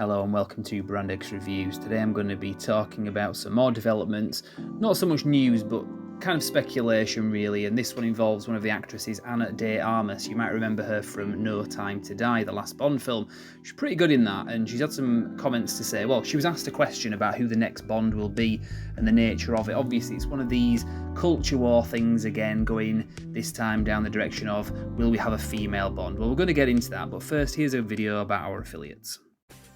Hello and welcome to Brand X Reviews. Today I'm going to be talking about some more developments, not so much news but kind of speculation really, and this one involves one of the actresses, Ana de Armas. You might remember her from No Time to Die, the last Bond film. She's pretty good in that, and she's had some comments to say, well, she was asked a question about who the next Bond will be and the nature of it. Obviously it's one of these culture war things again, going this time down the direction of, will we have a female Bond? Well, we're going to get into that, but first here's a video about our affiliates.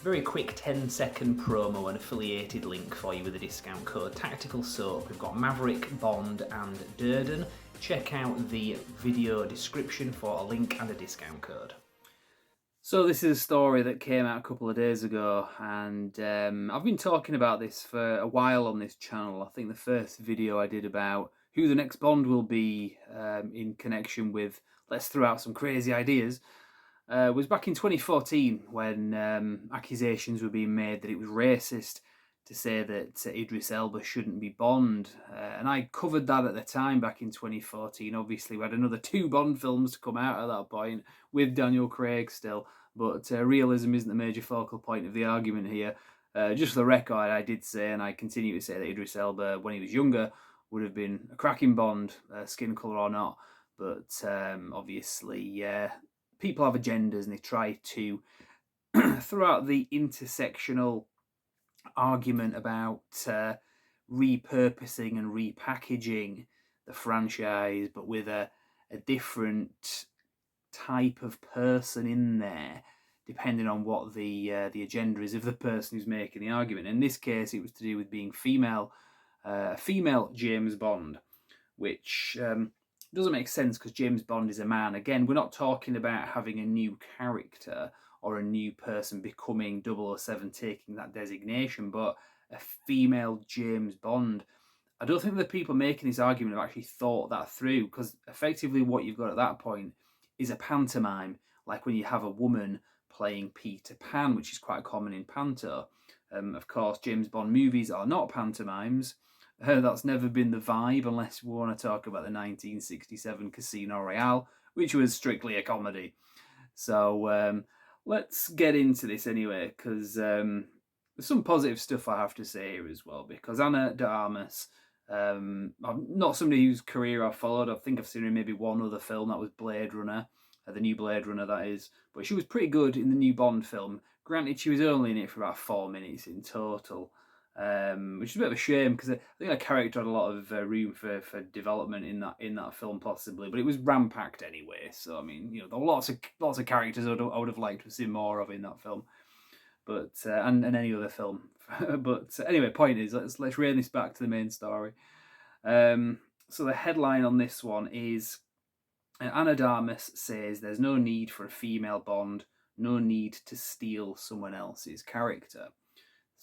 Very quick 10-second promo and affiliated link for you with a discount code Tactical Soap. We've got Maverick, Bond and Durden. Check out the video description for a link and a discount code. So this is a story that came out a couple of days ago, and I've been talking about this for a while on this channel. I think the first video I did about who the next Bond will be in connection with let's throw out some crazy ideas was back in 2014 when accusations were being made that it was racist to say that Idris Elba shouldn't be Bond. And I covered that at the time back in 2014. Obviously, we had another 2 Bond films to come out at that point with Daniel Craig still. But realism isn't the major focal point of the argument here. Just for the record, I did say, and I continue to say, that Idris Elba, when he was younger, would have been a cracking Bond, skin colour or not. But obviously, people have agendas and they try to throw out the intersectional argument about repurposing and repackaging the franchise, but with a different type of person in there, depending on what the agenda is of the person who's making the argument. In this case, it was to do with being female James Bond, which doesn't make sense because James Bond is a man. Again, we're not talking about having a new character or a new person becoming 007, taking that designation, but a female James Bond. I don't think the people making this argument have actually thought that through, because effectively what you've got at that point is a pantomime, like when you have a woman playing Peter Pan, which is quite common in panto. Of course, James Bond movies are not pantomimes. That's never been the vibe, unless we want to talk about the 1967 Casino Royale, which was strictly a comedy. So let's get into this anyway, because there's some positive stuff I have to say here as well, because Ana de Armas, I'm not somebody whose career I've followed. I think I've seen her in maybe one other film, that was Blade Runner, the new Blade Runner that is, but she was pretty good in the new Bond film. Granted, she was only in it for about 4 minutes in total, which is a bit of a shame, because I think her character had a lot of room for development in that film possibly, but it was ram-packed anyway. So I mean, there were lots of characters I would have liked to see more of in that film, but and any other film. But anyway, point is, let's rein this back to the main story. So the headline on this one is, Ana de Armas says there's no need for a female Bond, no need to steal someone else's character.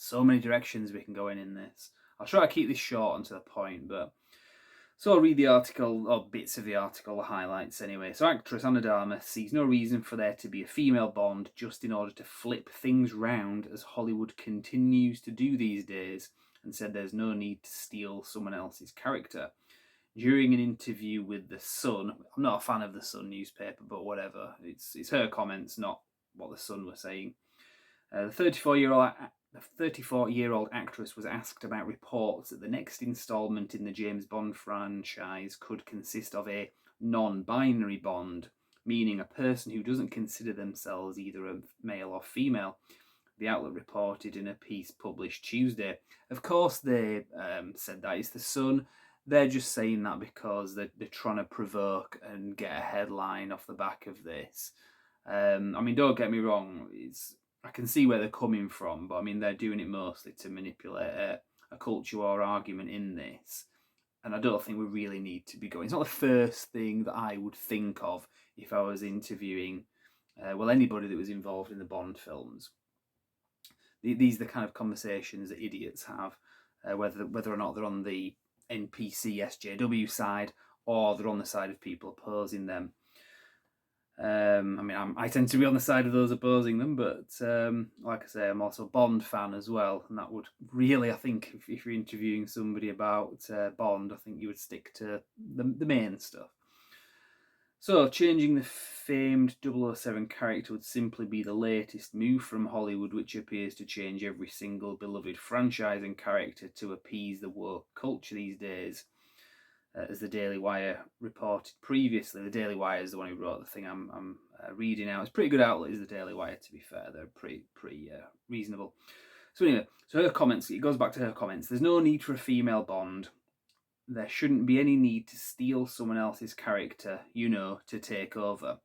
So many directions we can go in this. I'll try to keep this short and to the point, but so I'll read the article, or bits of the article, the highlights anyway. So actress Ana de Armas sees no reason for there to be a female Bond just in order to flip things round, as Hollywood continues to do these days, and said there's no need to steal someone else's character. During an interview with The Sun, I'm not a fan of The Sun newspaper, but whatever. It's her comments, not what The Sun were saying. The 34-year-old actress was asked about reports that the next instalment in the James Bond franchise could consist of a non-binary Bond, meaning a person who doesn't consider themselves either a male or female. The outlet reported in a piece published Tuesday. Of course they said that. It's The Sun. They're just saying that because they're trying to provoke and get a headline off the back of this. I mean, don't get me wrong, I can see where they're coming from, but I mean, they're doing it mostly to manipulate a culture war argument in this. And I don't think we really need to be going. It's not the first thing that I would think of if I was interviewing, anybody that was involved in the Bond films. These are the kind of conversations that idiots have, whether or not they're on the NPC SJW side or they're on the side of people opposing them. I tend to be on the side of those opposing them, but like I say, I'm also a Bond fan as well, and that would really, I think, if you're interviewing somebody about Bond, I think you would stick to the main stuff. So, changing the famed 007 character would simply be the latest move from Hollywood, which appears to change every single beloved franchise and character to appease the woke culture these days. As the Daily Wire reported previously, the Daily Wire is the one who wrote the thing I'm reading now. It's a pretty good outlet, is the Daily Wire, to be fair. They're pretty reasonable. So anyway, so her comments, it goes back to her comments. There's no need for a female Bond. There shouldn't be any need to steal someone else's character, to take over.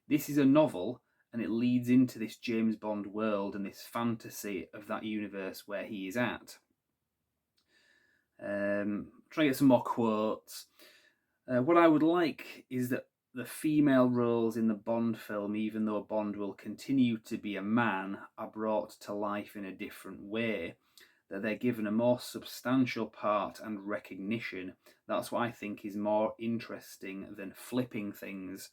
This is a novel, and it leads into this James Bond world and this fantasy of that universe where he is at. Try to get some more quotes. What I would like is that the female roles in the Bond film, even though Bond will continue to be a man, are brought to life in a different way. That they're given a more substantial part and recognition. That's what I think is more interesting than flipping things.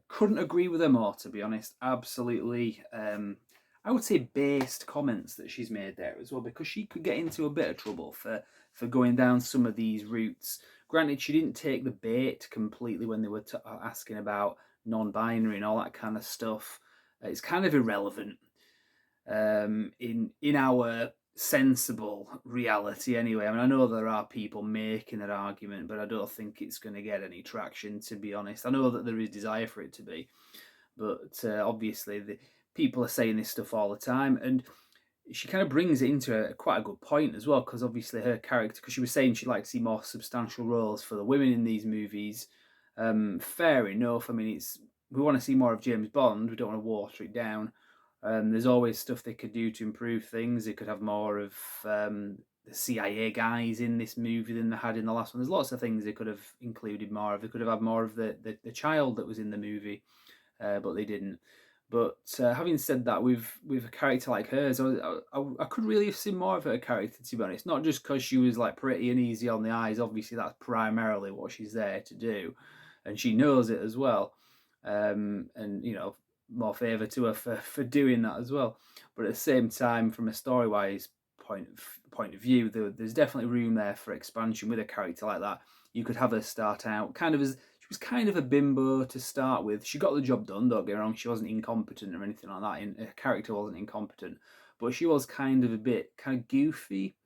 Couldn't agree with her more, to be honest. Absolutely, I would say based comments that she's made there as well, because she could get into a bit of trouble for going down some of these routes. Granted, she didn't take the bait completely when they were asking about non-binary and all that kind of stuff. It's kind of irrelevant in our sensible reality anyway. I mean, I know there are people making that argument, but I don't think it's going to get any traction, to be honest. I know that there is desire for it to be, but obviously the people are saying this stuff all the time, and she kind of brings it into quite a good point as well, because obviously her character, because she was saying she'd like to see more substantial roles for the women in these movies. Fair enough. I mean, we want to see more of James Bond. We don't want to water it down. There's always stuff they could do to improve things. They could have more of the CIA guys in this movie than they had in the last one. There's lots of things they could have included more of. They could have had more of the child that was in the movie, but they didn't. But having said that, with a character like hers, I could really have seen more of her character, to be honest. Not just because she was like pretty and easy on the eyes. Obviously, that's primarily what she's there to do, and she knows it as well. And more favour to her for doing that as well. But at the same time, from a story wise point of view, there's definitely room there for expansion with a character like that. You could have her start out kind of as she was kind of a bimbo to start with. She got the job done, don't get me wrong. She wasn't incompetent or anything like that. And her character wasn't incompetent, but she was kind of a bit kind of goofy.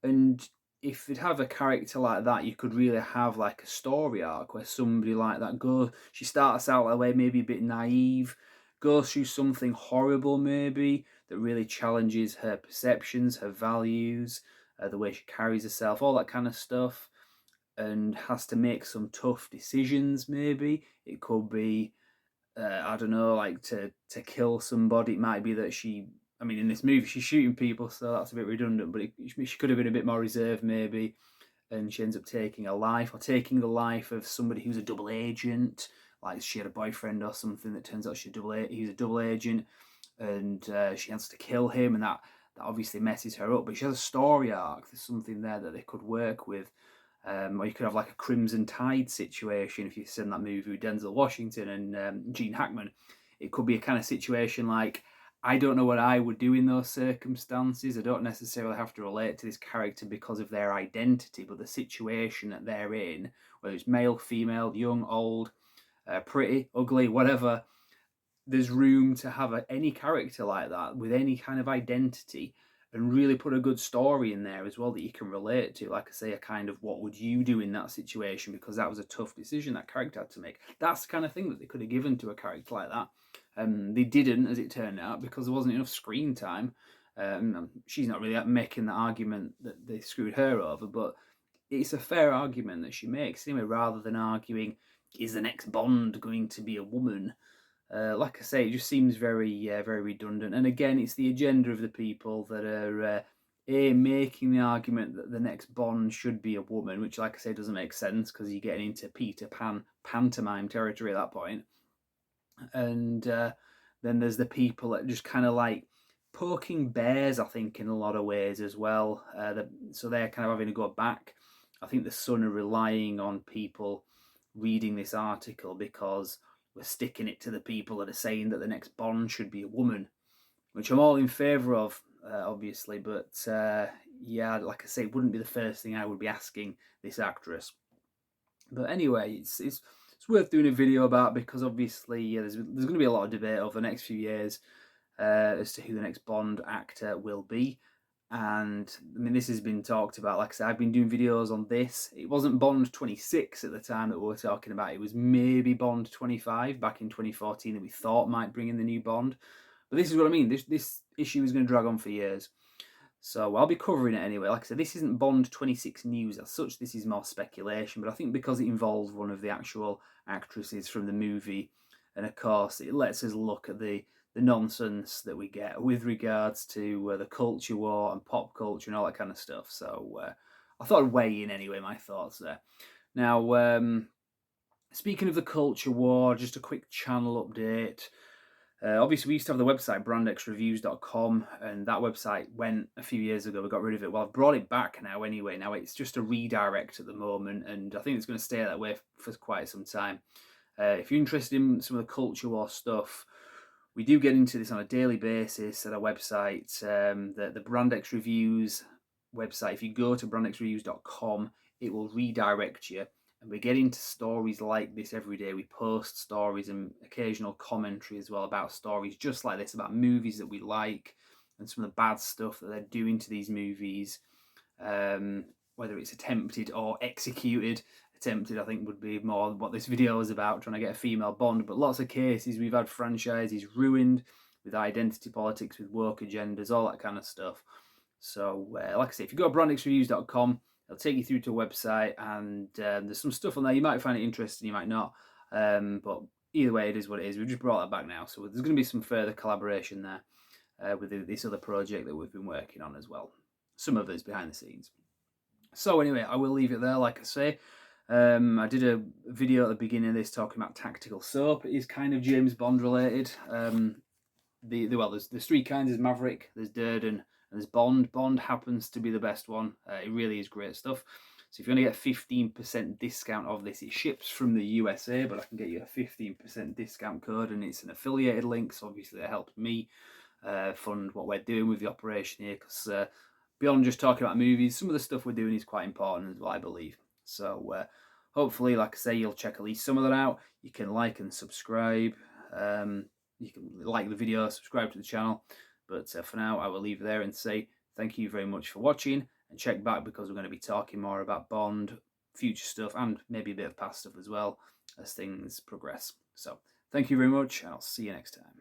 And if you'd have a character like that, you could really have like a story arc where somebody like that goes. She starts out that way, maybe a bit naive, goes through something horrible, maybe that really challenges her perceptions, her values, the way she carries herself, all that kind of stuff, and has to make some tough decisions. Maybe it could be, I don't know, like to kill somebody. It might be that I mean, in this movie, she's shooting people, so that's a bit redundant. But she could have been a bit more reserved, maybe, and she ends up taking a life, or taking the life of somebody who's a double agent. Like she had a boyfriend or something that turns out he's a double agent, and she has to kill him, and that obviously messes her up. But she has a story arc. There's something there that they could work with. Or you could have like a Crimson Tide situation if you've seen that movie with Denzel Washington and Gene Hackman. It could be a kind of situation like, I don't know what I would do in those circumstances. I don't necessarily have to relate to this character because of their identity, but the situation that they're in, whether it's male, female, young, old, pretty, ugly, whatever, there's room to have any character like that with any kind of identity and really put a good story in there as well that you can relate to. Like I say, a kind of what would you do in that situation, because that was a tough decision that character had to make. That's the kind of thing that they could have given to a character like that. They didn't, as it turned out, because there wasn't enough screen time. She's not really making the argument that they screwed her over, but it's a fair argument that she makes anyway, rather than arguing, is the next Bond going to be a woman? Like I say, it just seems very redundant. And again, it's the agenda of the people that are making the argument that the next Bond should be a woman, which, like I say, doesn't make sense because you're getting into Peter Pan pantomime territory at that point. And then there's the people that just kind of like poking bears, I think, in a lot of ways as well. So they're kind of having to go back. I think the Sun are relying on people reading this article because we're sticking it to the people that are saying that the next Bond should be a woman, which I'm all in favour of, obviously. But yeah, like I say, it wouldn't be the first thing I would be asking this actress. But anyway, it's it's worth doing a video about, because obviously there's going to be a lot of debate over the next few years as to who the next Bond actor will be. And I mean, this has been talked about. Like I said, I've been doing videos on this. It wasn't Bond 26 at the time that we were talking about. It was maybe Bond 25 back in 2014 that we thought might bring in the new Bond. But this is what I mean. This issue is going to drag on for years. So I'll be covering it anyway. Like I said, this isn't Bond 26 news as such. This is more speculation. But I think because it involves one of the actual actresses from the movie, and of course it lets us look at the nonsense that we get with regards to the culture war and pop culture and all that kind of stuff. So I thought I'd weigh in anyway, my thoughts there. Now, speaking of the culture war, just a quick channel update. Obviously, we used to have the website brandxreviews.com, and that website went a few years ago. We got rid of it. Well, I've brought it back now anyway. Now it's just a redirect at the moment, and I think it's going to stay that way for quite some time. If you're interested in some of the culture war stuff, we do get into this on a daily basis at our website. The BrandX Reviews website, if you go to brandxreviews.com, it will redirect you. And we get into stories like this every day. We post stories and occasional commentary as well about stories just like this, about movies that we like and some of the bad stuff that they're doing to these movies, whether it's attempted or executed. Attempted, I think, would be more what this video is about, trying to get a female Bond. But lots of cases, we've had franchises ruined with identity politics, with woke agendas, all that kind of stuff. So, like I say, if you go to brandxreviews.com, it'll take you through to a website, and there's some stuff on there. You might find it interesting, you might not. But either way, it is what it is. We've just brought that back now. So there's going to be some further collaboration there with this other project that we've been working on as well. Some of it's behind the scenes. So anyway, I will leave it there, like I say. I did a video at the beginning of this talking about tactical soap. It is kind of James Bond related. There's three kinds. There's Maverick, there's Durden, and there's Bond. Bond happens to be the best one. It really is great stuff. So if you want to get a 15% discount of this, it ships from the USA, but I can get you a 15% discount code, and it's an affiliated link. So obviously it helps me fund what we're doing with the operation here, because beyond just talking about movies, some of the stuff we're doing is quite important as well, I believe. So hopefully, like I say, you'll check at least some of that out. You can like and subscribe. You can like the video, subscribe to the channel. But for now, I will leave it there and say thank you very much for watching. And check back, because we're going to be talking more about Bond, future stuff, and maybe a bit of past stuff as well as things progress. So thank you very much, and I'll see you next time.